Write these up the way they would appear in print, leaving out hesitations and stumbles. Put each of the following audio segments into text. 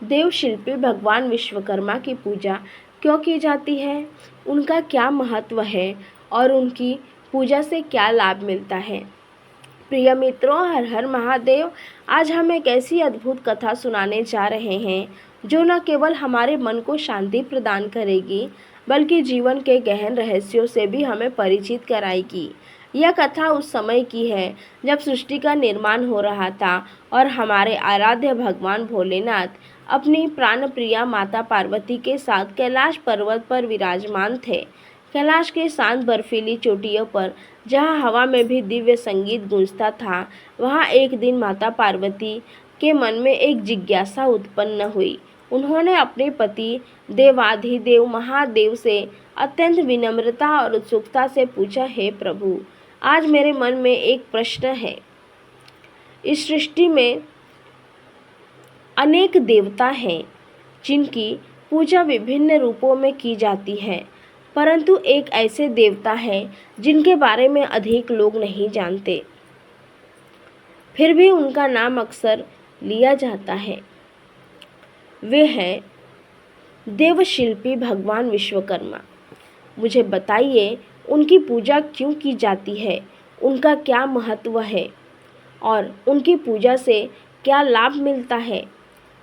देवशिल्पी भगवान विश्वकर्मा की पूजा क्यों की जाती है, उनका क्या महत्व है और उनकी पूजा से क्या लाभ मिलता है। प्रिय मित्रों, हर हर महादेव। आज हम एक ऐसी अद्भुत कथा सुनाने जा रहे हैं जो न केवल हमारे मन को शांति प्रदान करेगी बल्कि जीवन के गहन रहस्यों से भी हमें परिचित कराएगी। यह कथा उस समय की है जब सृष्टि का निर्माण हो रहा था और हमारे आराध्य भगवान भोलेनाथ अपनी प्राणप्रिया माता पार्वती के साथ कैलाश पर्वत पर विराजमान थे। कैलाश के शांत बर्फीली चोटियों पर जहाँ हवा में भी दिव्य संगीत गूंजता था, वहाँ एक दिन माता पार्वती के मन में एक जिज्ञासा उत्पन्न हुई। उन्होंने अपने पति देवाधिदेव महादेव से अत्यंत विनम्रता और उत्सुकता से पूछा, हे प्रभु, आज मेरे मन में एक प्रश्न है। इस सृष्टि में अनेक देवता हैं जिनकी पूजा विभिन्न रूपों में की जाती है, परंतु एक ऐसे देवता है जिनके बारे में अधिक लोग नहीं जानते, फिर भी उनका नाम अक्सर लिया जाता है। वे हैं देवशिल्पी भगवान विश्वकर्मा। मुझे बताइए, उनकी पूजा क्यों की जाती है, उनका क्या महत्व है और उनकी पूजा से क्या लाभ मिलता है।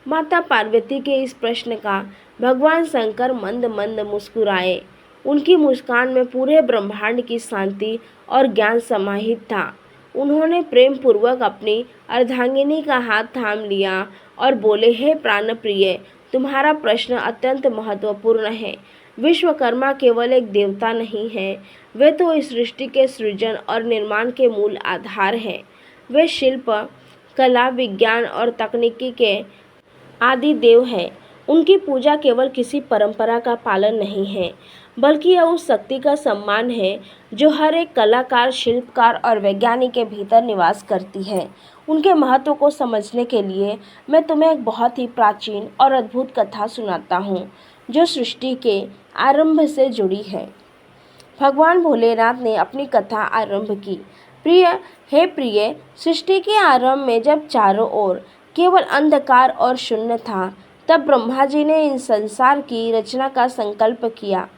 माता पार्वती के इस प्रश्न का भगवान शंकर मंद मंद मुस्कुराए। उनकी मुस्कान में पूरे ब्रह्मांड की शांति और ज्ञान समाहित था। उन्होंने प्रेम पूर्वक अपनी अर्धांगिनी का हाथ थाम लिया और बोले, हे प्राणप्रिय, तुम्हारा प्रश्न अत्यंत महत्वपूर्ण है। विश्वकर्मा केवल एक देवता नहीं है, वे तो इस सृष्टि के सृजन और निर्माण के मूल आधार हैं। वे शिल्प, कला, विज्ञान और तकनीकी के आदि देव हैं। उनकी पूजा केवल किसी परंपरा का पालन नहीं है, बल्कि यह उस शक्ति का सम्मान है जो हर एक कलाकार, शिल्पकार और वैज्ञानिक के भीतर निवास करती है। उनके महत्व को समझने के लिए मैं तुम्हें एक बहुत ही प्राचीन और अद्भुत कथा सुनाता हूँ जो सृष्टि के आरंभ से जुड़ी है। भगवान भोलेनाथ ने अपनी कथा आरंभ की। प्रिय, सृष्टि के आरंभ में जब चारों ओर केवल अंधकार और शून्य था, तब ब्रह्मा जी ने इन संसार की रचना का संकल्प किया,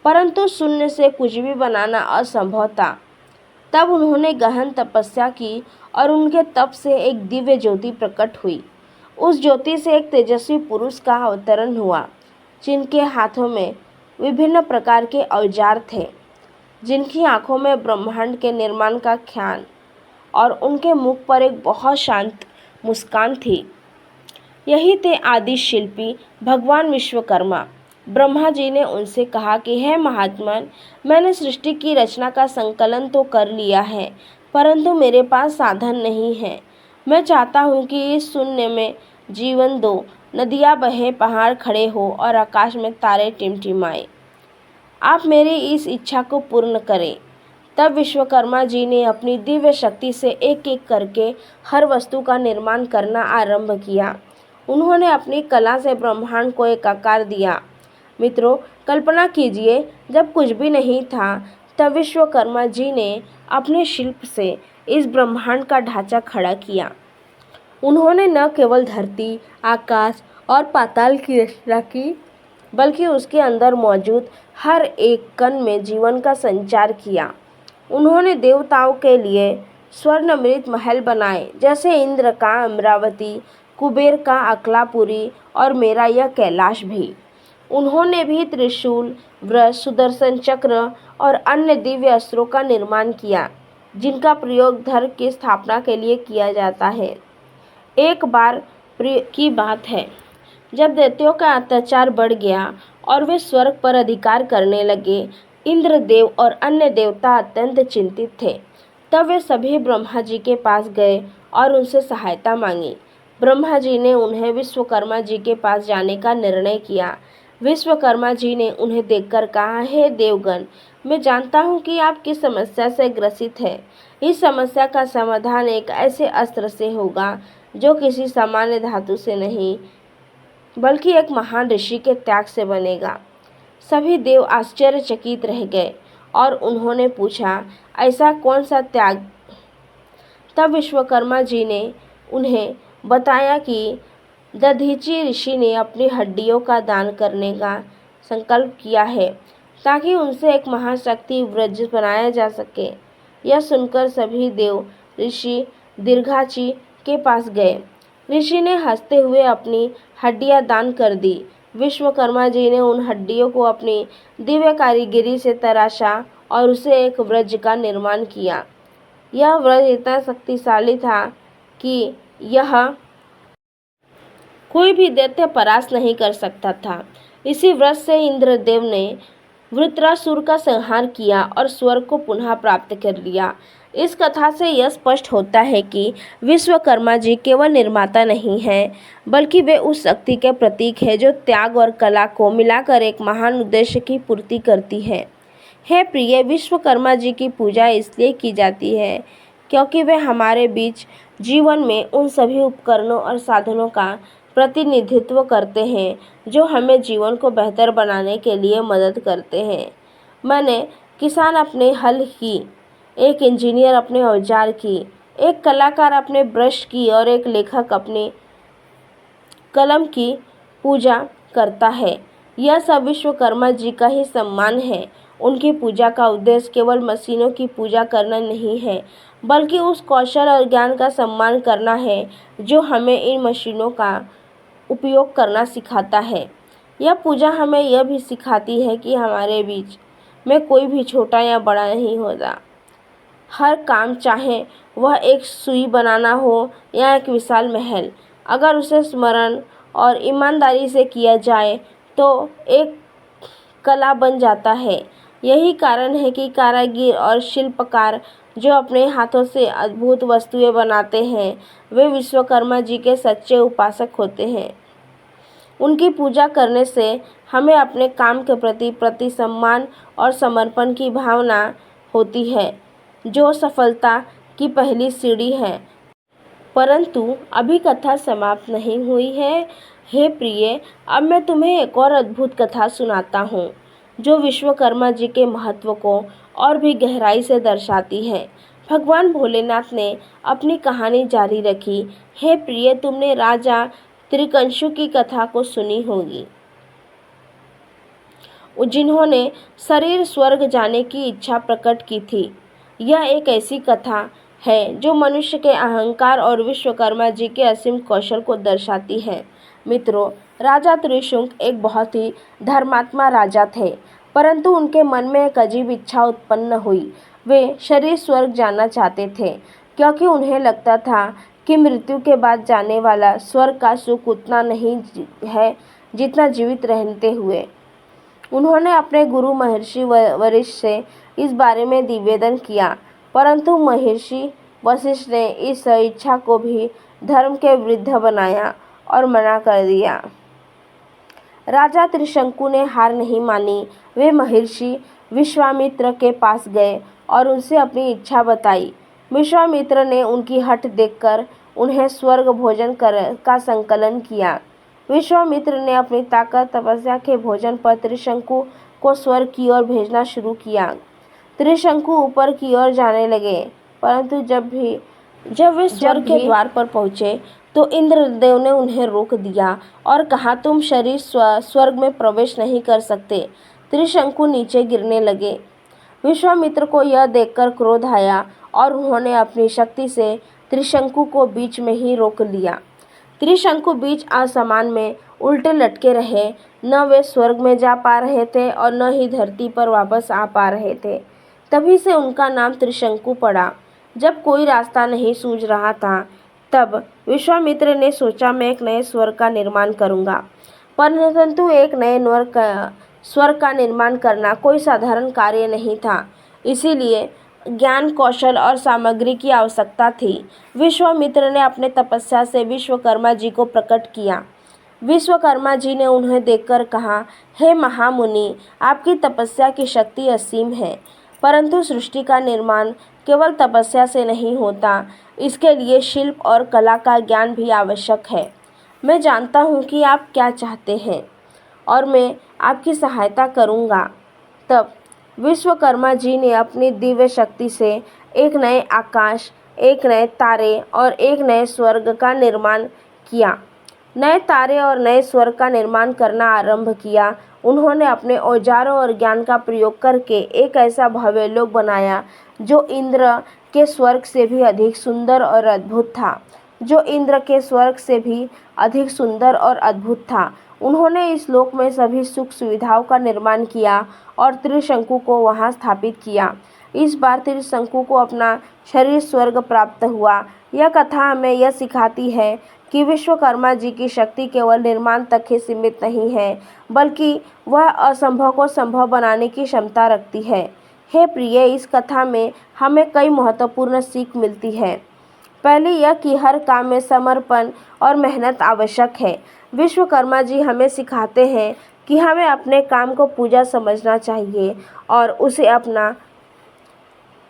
परंतु शून्य से कुछ भी बनाना असंभव था। तब उन्होंने गहन तपस्या की और उनके तप से एक दिव्य ज्योति प्रकट हुई। उस ज्योति से एक तेजस्वी पुरुष का अवतरण हुआ, जिनके हाथों में विभिन्न प्रकार के औजार थे, जिनकी आंखों में ब्रह्मांड के निर्माण का ख्याल और उनके मुख पर एक बहुत शांत मुस्कान थी। यही थे आदि शिल्पी भगवान विश्वकर्मा। ब्रह्मा जी ने उनसे कहा कि हे महात्मन, मैंने सृष्टि की रचना का संकलन तो कर लिया है, परंतु मेरे पास साधन नहीं है। मैं चाहता हूँ कि इस शून्य में जीवन दो, नदियाँ बहे, पहाड़ खड़े हो और आकाश में तारे टिमटिमाए। आप मेरी इस इच्छा को पूर्ण करें। तब विश्वकर्मा जी ने अपनी दिव्य शक्ति से एक एक करके हर वस्तु का निर्माण करना आरंभ किया। उन्होंने अपनी कला से ब्रह्मांड को एक आकार दिया। मित्रों, कल्पना कीजिए, जब कुछ भी नहीं था, तब विश्वकर्मा जी ने अपने शिल्प से इस ब्रह्मांड का ढांचा खड़ा किया। उन्होंने न केवल धरती, आकाश और पाताल की रचना की, बल्कि उसके अंदर मौजूद हर एक कण में जीवन का संचार किया। उन्होंने देवताओं के लिए स्वर्णमृत महल बनाए, जैसे इंद्र का अमरावती, कुबेर का अकलापुरी और मेरा यह कैलाश भी। उन्होंने भी त्रिशूल, वृष, सुदर्शन चक्र और अन्य दिव्य अस्त्रों का निर्माण किया, जिनका प्रयोग धर्म की स्थापना के लिए किया जाता है। एक बार की बात है, जब दैत्यों का अत्याचार बढ़ गया और वे स्वर्ग पर अधिकार करने लगे, इंद्रदेव और अन्य देवता अत्यंत चिंतित थे। तब वे सभी ब्रह्मा जी के पास गए और उनसे सहायता मांगी। ब्रह्मा जी ने उन्हें विश्वकर्मा जी के पास जाने का निर्णय किया। विश्वकर्मा जी ने उन्हें देखकर कहा, हे देवगण, मैं जानता हूँ कि आप किस समस्या से ग्रसित है। इस समस्या का समाधान एक ऐसे अस्त्र से होगा जो किसी सामान्य धातु से नहीं, बल्कि एक महान ऋषि के त्याग से बनेगा। सभी देव आश्चर्यचकित रह गए और उन्होंने पूछा, ऐसा कौन सा त्याग। तब विश्वकर्मा जी ने उन्हें बताया कि दधीची ऋषि ने अपनी हड्डियों का दान करने का संकल्प किया है ताकि उनसे एक महाशक्ति व्रज बनाया जा सके। यह सुनकर सभी देव ऋषि दीर्घाची के पास गए। ऋषि ने हंसते हुए अपनी हड्डियां दान कर दी। विश्वकर्मा जी ने उन हड्डियों को अपनी दिव्य कारीगरी से तराशा और उसे एक व्रज का निर्माण किया। यह व्रज इतना शक्तिशाली था कि यह कोई भी दैत्य परास्त नहीं कर सकता था। इसी व्रत से इंद्रदेव ने वृत्रासुर का संहार किया और स्वर्ग को पुनः प्राप्त कर लिया। इस कथा से यह स्पष्ट होता है कि विश्वकर्मा जी केवल निर्माता नहीं हैं, बल्कि वे उस शक्ति के प्रतीक हैं जो त्याग और कला को मिलाकर एक महान उद्देश्य की पूर्ति करती है। हे प्रिय, विश्वकर्मा जी की पूजा इसलिए की जाती है क्योंकि वे हमारे बीच जीवन में उन सभी उपकरणों और साधनों का प्रतिनिधित्व करते हैं जो हमें जीवन को बेहतर बनाने के लिए मदद करते हैं। मैंने किसान अपने हल की, एक इंजीनियर अपने औजार की, एक कलाकार अपने ब्रश की और एक लेखक अपने कलम की पूजा करता है। यह सब विश्वकर्मा जी का ही सम्मान है। उनकी पूजा का उद्देश्य केवल मशीनों की पूजा करना नहीं है, बल्कि उस कौशल और ज्ञान का सम्मान करना है जो हमें इन मशीनों का उपयोग करना सिखाता है। यह पूजा हमें यह भी सिखाती है कि हमारे बीच में कोई भी छोटा या बड़ा नहीं होता। हर काम, चाहे वह एक सुई बनाना हो या एक विशाल महल, अगर उसे स्मरण और ईमानदारी से किया जाए तो एक कला बन जाता है। यही कारण है कि कारीगर और शिल्पकार जो अपने हाथों से अद्भुत वस्तुएं बनाते हैं, वे विश्वकर्मा जी के सच्चे उपासक होते हैं। उनकी पूजा करने से हमें अपने काम के प्रति सम्मान और समर्पण की भावना होती है, जो सफलता की पहली सीढ़ी है। परंतु अभी कथा समाप्त नहीं हुई है। हे प्रिय, अब मैं तुम्हें एक और अद्भुत कथा सुनाता हूँ जो विश्वकर्मा जी के महत्व को और भी गहराई से दर्शाती है। भगवान भोलेनाथ ने अपनी कहानी जारी रखी। हे प्रिय, तुमने राजा त्रिकंशु की कथा को सुनी होगी, जिन्होंने शरीर स्वर्ग जाने की इच्छा प्रकट की थी। यह एक ऐसी कथा है जो मनुष्य के अहंकार और विश्वकर्मा जी के असीम कौशल को दर्शाती है। मित्रों, राजा त्रिशंकु एक बहुत ही धर्मात्मा राजा थे, परंतु उनके मन में एक अजीब इच्छा उत्पन्न हुई। वे शरीर स्वर्ग जाना चाहते थे क्योंकि उन्हें लगता था कि मृत्यु के बाद जाने वाला स्वर्ग का सुख उतना नहीं है जितना जीवित रहते हुए। उन्होंने अपने गुरु महर्षि वशिष्ठ से इस बारे में निवेदन किया, परंतु महर्षि वशिष्ठ ने इस इच्छा को भी धर्म के विरुद्ध बनाया और मना कर दिया। राजा त्रिशंकु ने हार नहीं मानी। वे महर्षि विश्वामित्र के पास गए और उनसे अपनी इच्छा बताई। विश्वामित्र ने उनकी हठ देखकर उन्हें स्वर्ग भोजन का संकलन किया। विश्वामित्र ने अपनी ताकत तपस्या के भोजन पर त्रिशंकु को स्वर्ग की ओर भेजना शुरू किया। त्रिशंकु ऊपर की ओर जाने लगे, परंतु जब वे स्वर्ग के द्वार पर पहुंचे तो इंद्रदेव ने उन्हें रोक दिया और कहा, तुम शरीर स्वर्ग में प्रवेश नहीं कर सकते। त्रिशंकु नीचे गिरने लगे। विश्वामित्र को यह देखकर क्रोध आया और उन्होंने अपनी शक्ति से त्रिशंकु को बीच में ही रोक लिया। त्रिशंकु बीच आसमान में उल्टे लटके रहे। न वे स्वर्ग में जा पा रहे थे और न ही धरती पर वापस आ पा रहे थे। तभी से उनका नाम त्रिशंकु पड़ा। जब कोई रास्ता नहीं सूझ रहा था, तब विश्वामित्र ने सोचा, मैं एक नए स्वर्ग का निर्माण करूंगा। परंतु एक नए स्वर्ग का निर्माण करना कोई साधारण कार्य नहीं था, इसीलिए ज्ञान, कौशल और सामग्री की आवश्यकता थी। विश्वामित्र ने अपने तपस्या से विश्वकर्मा जी को प्रकट किया। विश्वकर्मा जी ने उन्हें देखकर कहा, हे महामुनि, आपकी तपस्या की शक्ति असीम है, परंतु सृष्टि का निर्माण केवल तपस्या से नहीं होता, इसके लिए शिल्प और कला का ज्ञान भी आवश्यक है। मैं जानता हूँ कि आप क्या चाहते हैं और मैं आपकी सहायता करूँगा। तब विश्वकर्मा जी ने अपनी दिव्य शक्ति से एक नए आकाश, एक नए तारे और एक नए स्वर्ग का निर्माण किया। नए तारे और नए स्वर्ग का निर्माण करना आरंभ किया। उन्होंने अपने औजारों और ज्ञान का प्रयोग करके एक ऐसा भव्य लोक बनाया जो इंद्र के स्वर्ग से भी अधिक सुंदर और अद्भुत था। उन्होंने इस लोक में सभी सुख सुविधाओं का निर्माण किया और त्रिशंकु को वहां स्थापित किया। इस बार त्रिशंकु को अपना शरीर स्वर्ग प्राप्त हुआ। यह कथा हमें यह सिखाती है कि विश्वकर्मा जी की शक्ति केवल निर्माण तक ही सीमित नहीं है, बल्कि वह असंभव को संभव बनाने की क्षमता रखती है। हे प्रिय, इस कथा में हमें कई महत्वपूर्ण सीख मिलती है। पहली यह कि हर काम में समर्पण और मेहनत आवश्यक है। विश्वकर्मा जी हमें सिखाते हैं कि हमें अपने काम को पूजा समझना चाहिए और उसे अपना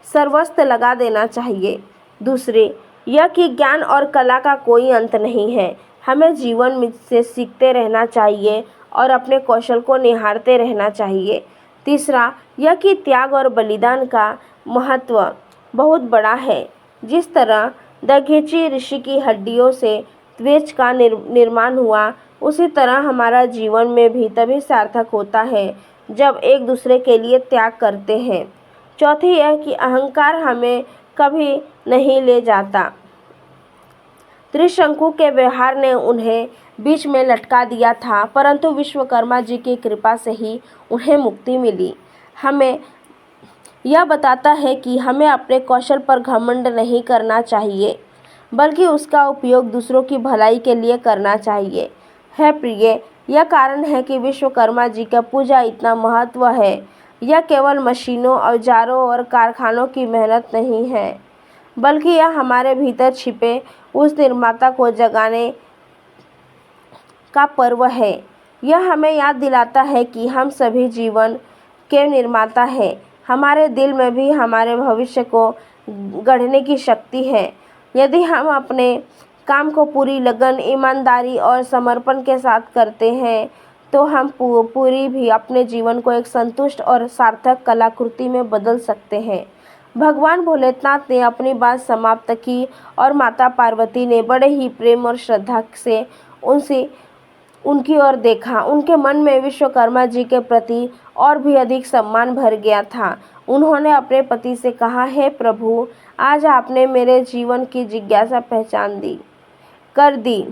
सर्वस्व लगा देना चाहिए। दूसरे यह कि ज्ञान और कला का कोई अंत नहीं है। हमें जीवन में से सीखते रहना चाहिए और अपने कौशल को निहारते रहना चाहिए। तीसरा यह कि त्याग और बलिदान का महत्व बहुत बड़ा है। जिस तरह दधीचि ऋषि की हड्डियों से त्वचा का निर्माण हुआ, उसी तरह हमारा जीवन में भी तभी सार्थक होता है जब एक दूसरे के लिए त्याग करते हैं। चौथी यह कि अहंकार हमें कभी नहीं ले जाता। त्रिशंकु के व्यवहार ने उन्हें बीच में लटका दिया था, परंतु विश्वकर्मा जी की कृपा से ही उन्हें मुक्ति मिली। हमें यह बताता है कि हमें अपने कौशल पर घमंड नहीं करना चाहिए, बल्कि उसका उपयोग दूसरों की भलाई के लिए करना चाहिए। है प्रिय, यह कारण है कि विश्वकर्मा जी का पूजा इतना महत्व है। यह केवल मशीनों, औजारों और कारखानों की मेहनत नहीं है, बल्कि यह हमारे भीतर छिपे उस निर्माता को जगाने का पर्व है। यह हमें याद दिलाता है कि हम सभी जीवन के निर्माता हैं। हमारे दिल में भी हमारे भविष्य को गढ़ने की शक्ति है। यदि हम अपने काम को पूरी लगन, ईमानदारी और समर्पण के साथ करते हैं, तो हम पूरी भी अपने जीवन को एक संतुष्ट और सार्थक कलाकृति में बदल सकते हैं। भगवान भोलेनाथ ने अपनी बात समाप्त की और माता पार्वती ने बड़े ही प्रेम और श्रद्धा से उनकी ओर देखा। उनके मन में विश्वकर्मा जी के प्रति और भी अधिक सम्मान भर गया था। उन्होंने अपने पति से कहा, हे प्रभु, आज आपने मेरे जीवन की जिज्ञासा पहचान कर दी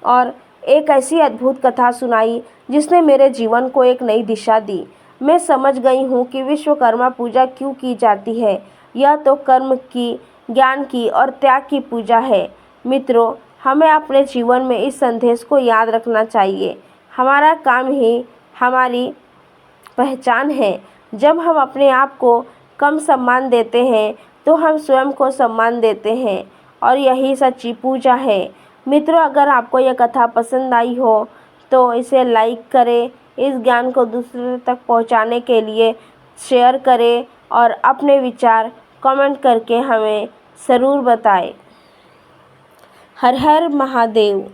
और एक ऐसी अद्भुत कथा सुनाई जिसने मेरे जीवन को एक नई दिशा दी। मैं समझ गई हूँ कि विश्वकर्मा पूजा क्यों की जाती है। यह तो कर्म की, ज्ञान की और त्याग की पूजा है। मित्रों, हमें अपने जीवन में इस संदेश को याद रखना चाहिए। हमारा काम ही हमारी पहचान है। जब हम अपने आप को कम सम्मान देते हैं, तो हम स्वयं को सम्मान देते हैं और यही सच्ची पूजा है। मित्रों, अगर आपको यह कथा पसंद आई हो तो इसे लाइक करें, इस ज्ञान को दूसरे तक पहुंचाने के लिए शेयर करें और अपने विचार कमेंट करके हमें ज़रूर बताएं। हर हर महादेव।